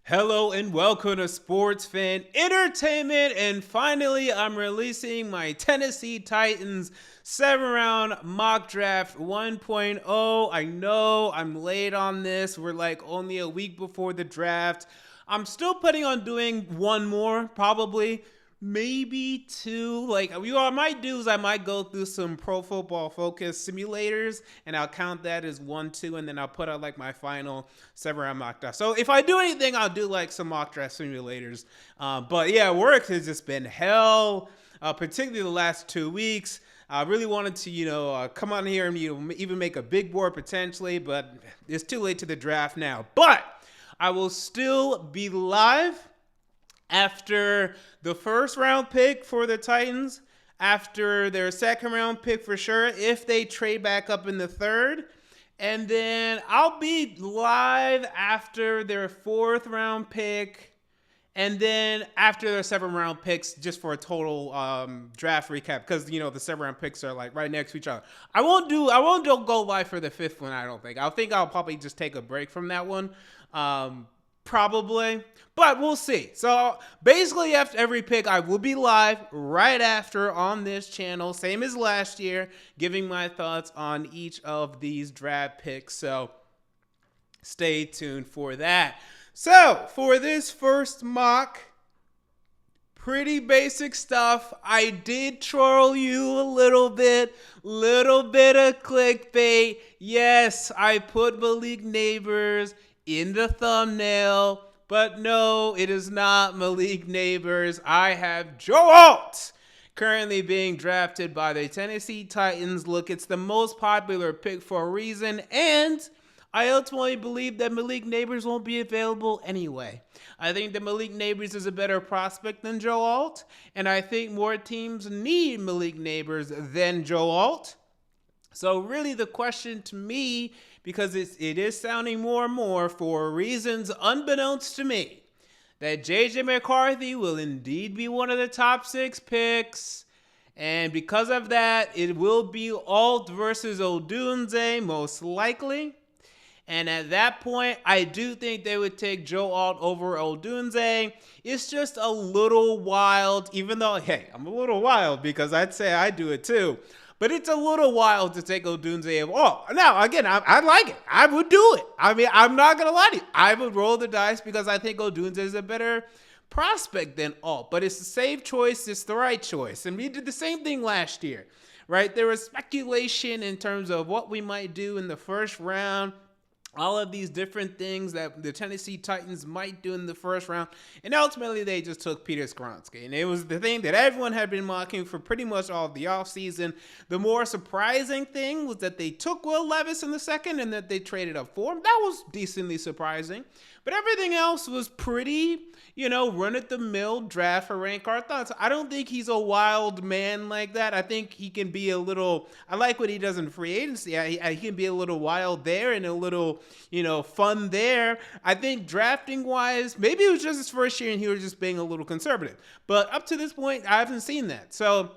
Hello and welcome to Sports Fan Entertainment. And finally, I'm releasing my Tennessee Titans 7-round mock draft 1.0. I know I'm late on this. We're like only a week before the draft. I'm still planning on doing one more, probably. Maybe two. Like, what I might do is I might go through some Pro Football Focus simulators, and I'll count that as 1, 2, and then I'll put out like my final 7-round mock draft. So if I do anything, I'll do like some mock draft simulators. But yeah, work has just been hell, particularly the last 2 weeks. I really wanted to, come on here and even make a big board potentially, but it's too late to the draft now. But I will still be live after the first round pick for the Titans, after their second round pick for sure, if they trade back up in the third. And then I'll be live after their fourth round pick. And then after their 7-round picks, just for a total draft recap, because the 7-round picks are like right next to each other. I won't go live for the fifth one. I don't think. I think I'll probably just take a break from that one. Probably, but we'll see. So basically after every pick, I will be live right after on this channel, same as last year, giving my thoughts on each of these draft picks. So stay tuned for that. So for this first mock, pretty basic stuff. I did troll you a little bit of clickbait. Yes, I put Malik Nabers in the thumbnail, but no, it is not Malik Nabers. I have Joe Alt currently being drafted by the Tennessee Titans. Look, it's the most popular pick for a reason, and I ultimately believe that Malik Nabers won't be available anyway. I think that Malik Nabers is a better prospect than Joe Alt, and I think more teams need Malik Nabers than Joe Alt. So really the question to me, because it is sounding more and more for reasons unbeknownst to me, that J.J. McCarthy will indeed be one of the top 6 picks. And because of that, it will be Alt versus Odunze most likely. And at that point, I do think they would take Joe Alt over Odunze. It's just a little wild, even though, hey, I'm a little wild because I'd say I do it too. But it's a little wild to take Odunze. Oh, now, again, I'd like it. I would do it. I mean, I'm not going to lie to you. I would roll the dice because I think Odunze is a better prospect than Alt. But it's the safe choice. It's the right choice. And we did the same thing last year, right? There was speculation in terms of what we might do in the first round. All of these different things that the Tennessee Titans might do in the first round. And ultimately, they just took Peter Skoronski. And it was the thing that everyone had been mocking for pretty much all of the offseason. The more surprising thing was that they took Will Levis in the second and that they traded up for him. That was decently surprising. But everything else was pretty, run-at-the-mill draft for Rank our thoughts. I don't think he's a wild man like that. I think he can be a little, I like what he does in free agency. He can be a little wild there and a little, fun there. I think drafting-wise, maybe it was just his first year and he was just being a little conservative. But up to this point, I haven't seen that. So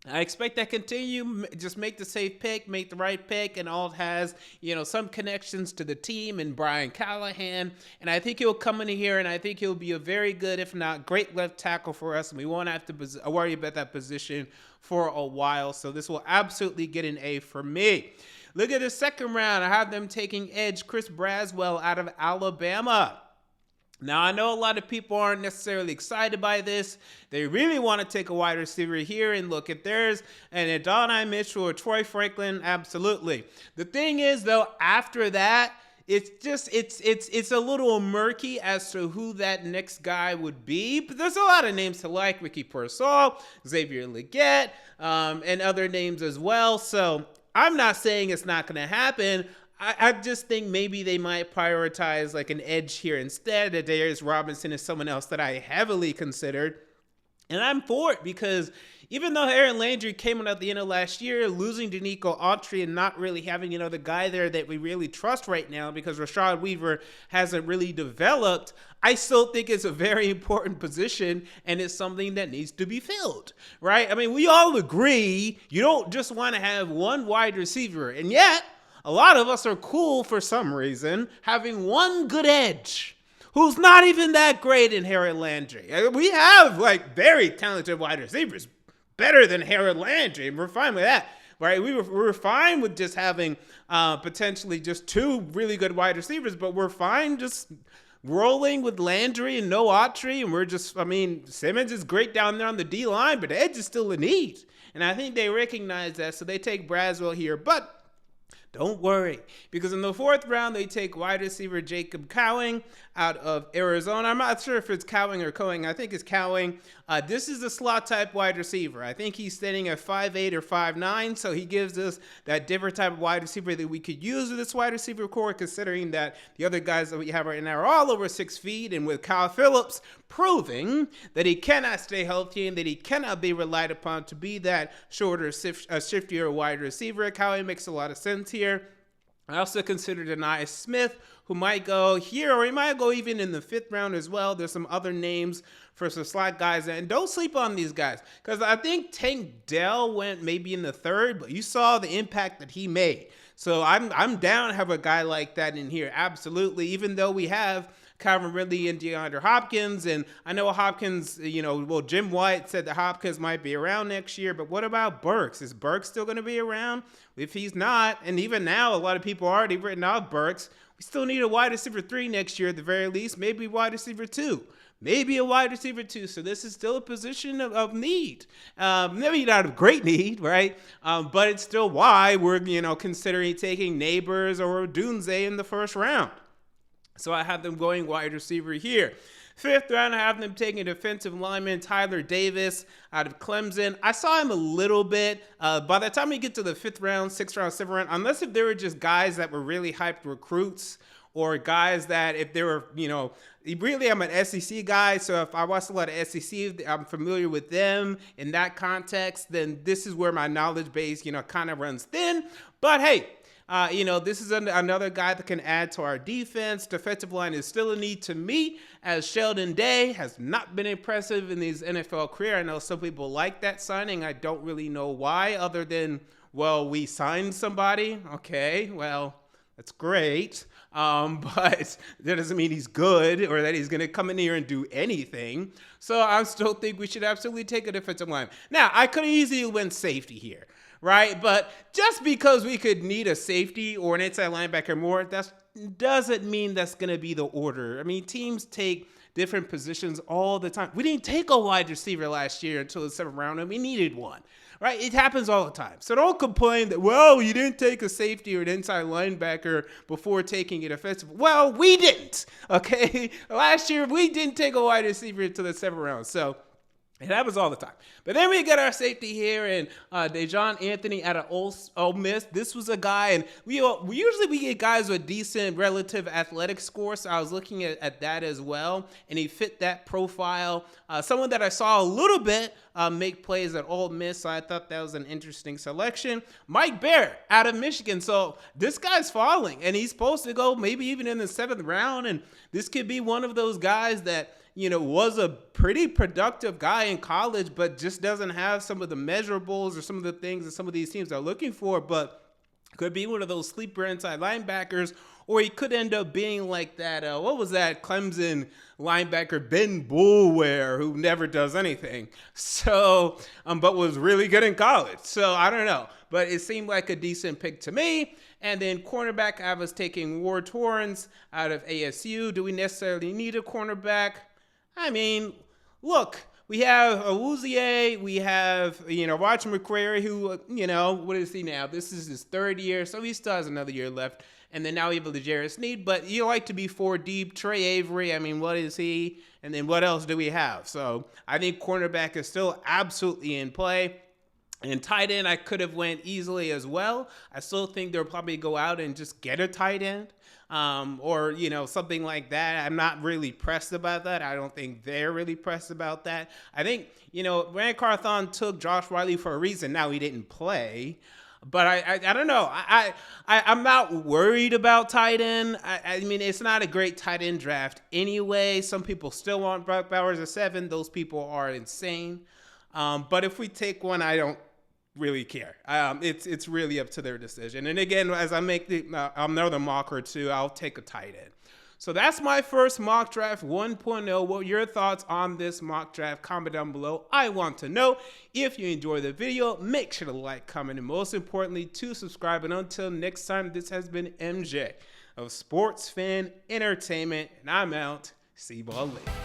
I expect that continue. Just make the safe pick, make the right pick, and Alt has, some connections to the team and Brian Callahan. And I think he'll come in here, and I think he'll be a very good, if not great, left tackle for us. And we won't have to worry about that position for a while. So this will absolutely get an A for me. Look at the second round. I have them taking edge Chris Braswell out of Alabama. Now, I know a lot of people aren't necessarily excited by this. They really want to take a wide receiver here, and look, if there's an Adonai Mitchell or Troy Franklin, absolutely. The thing is, though, after that, it's a little murky as to who that next guy would be. But there's a lot of names to like: Ricky Pearsall, Xavier Legette, and other names as well. So I'm not saying it's not going to happen. I just think maybe they might prioritize like an edge here instead. Darius Robinson is someone else that I heavily considered. And I'm for it because even though Aaron Landry came in at the end of last year, losing Danico Autry and not really having, the guy there that we really trust right now because Rashad Weaver hasn't really developed, I still think it's a very important position and it's something that needs to be filled, right? I mean, we all agree you don't just want to have one wide receiver, and yet a lot of us are cool for some reason having one good edge who's not even that great in Harold Landry. We have like very talented wide receivers, better than Harold Landry, and we're fine with that, right? We were fine with just having potentially just two really good wide receivers, but we're fine just rolling with Landry and no Autry, and we're just, I mean, Simmons is great down there on the D line, but edge is still a need. And I think they recognize that, so they take Braswell here. But don't worry, because in the 4th round, they take wide receiver Jacob Cowing out of Arizona. I'm not sure if it's Cowing or Coing. I think it's Cowing. This is a slot type wide receiver. I think he's standing at 5'8 or 5'9, so he gives us that different type of wide receiver that we could use with this wide receiver core, considering that the other guys that we have right now are all over 6 feet, and with Kyle Phillips proving that he cannot stay healthy and that he cannot be relied upon to be that shorter, shiftier wide receiver, Cowing makes a lot of sense here. I also considered Anais Smith, who might go here, or he might go even in the 5th round as well. There's some other names for some slot guys, and don't sleep on these guys, because I think Tank Dell went maybe in the 3rd, but you saw the impact that he made. So I'm down to have a guy like that in here, absolutely, even though we have Calvin Ridley and DeAndre Hopkins. And I know Hopkins, Jim White said that Hopkins might be around next year, but what about Burks? Is Burks still going to be around? If he's not, and even now, a lot of people are already written off Burks, we still need a wide receiver 3 next year at the very least, maybe wide receiver 2. Maybe a wide receiver 2. So this is still a position of need. Maybe not of great need, right? But it's still why we're, considering taking Nabers or Dunze in the 1st round. So I have them going wide receiver here. 5th round, I have them taking defensive lineman Tyler Davis out of Clemson. I saw him a little bit. By the time we get to the 5th round, 6th round, 7th round, unless if they were just guys that were really hyped recruits, or guys that if they were, really I'm an SEC guy, so if I watch a lot of SEC, I'm familiar with them in that context, then this is where my knowledge base, kind of runs thin. But hey, this is another guy that can add to our defense. Defensive line is still a need to meet, as Sheldon Day has not been impressive in his NFL career. I know some people like that signing. I don't really know why, other than, well, we signed somebody. Okay, well, that's great. But that doesn't mean he's good or that he's going to come in here and do anything. So I still think we should absolutely take a defensive line. Now, I could easily win safety here, right? But just because we could need a safety or an inside linebacker more, that doesn't mean that's going to be the order. I mean, teams take different positions all the time. We didn't take a wide receiver last year until the 7th round, and we needed one. Right? It happens all the time. So don't complain that, well, you didn't take a safety or an inside linebacker before taking an offensive. Well, we didn't. Okay? Last year, we didn't take a wide receiver until the 7th round. So it happens all the time. But then we get our safety here, and Dejon Anthony out of Ole Miss. This was a guy, and we usually get guys with decent relative athletic score, so I was looking at that as well, and he fit that profile. Someone that I saw a little bit make plays at Ole Miss, so I thought that was an interesting selection. Mike Barrett out of Michigan. So this guy's falling, and he's supposed to go maybe even in the 7th round, and this could be one of those guys that was a pretty productive guy in college, but just doesn't have some of the measurables or some of the things that some of these teams are looking for, but could be one of those sleeper inside linebackers, or he could end up being like that, what was that Clemson linebacker, Ben Boulware, who never does anything, so, but was really good in college. So I don't know, but it seemed like a decent pick to me. And then cornerback, I was taking Ward Torrance out of ASU. Do we necessarily need a cornerback? I mean, look, we have Awuzie, we have, Roger McCrary, who, what is he now? This is his 3rd year, so he still has another year left. And then now we have L'Jarius Sneed, but you like to be 4 deep. Trey Avery, I mean, what is he? And then what else do we have? So I think cornerback is still absolutely in play. And tight end, I could have went easily as well. I still think they'll probably go out and just get a tight end. Or, something like that. I'm not really pressed about that. I don't think they're really pressed about that. I think, Rand Carthon took Josh Riley for a reason. Now he didn't play. But I don't know. I'm not worried about tight end. I mean, it's not a great tight end draft anyway. Some people still want Brock Bowers at 7. Those people are insane. But if we take one, I don't really care. It's really up to their decision. And again, as I make another mock or two, I'll take a tight end. So that's my first mock draft 1.0. What are your thoughts on this mock draft? Comment down below. I want to know. If you enjoyed the video, make sure to like, comment, and most importantly, to subscribe. And until next time, this has been MJ of Sports Fan Entertainment, and I'm out. See you all later.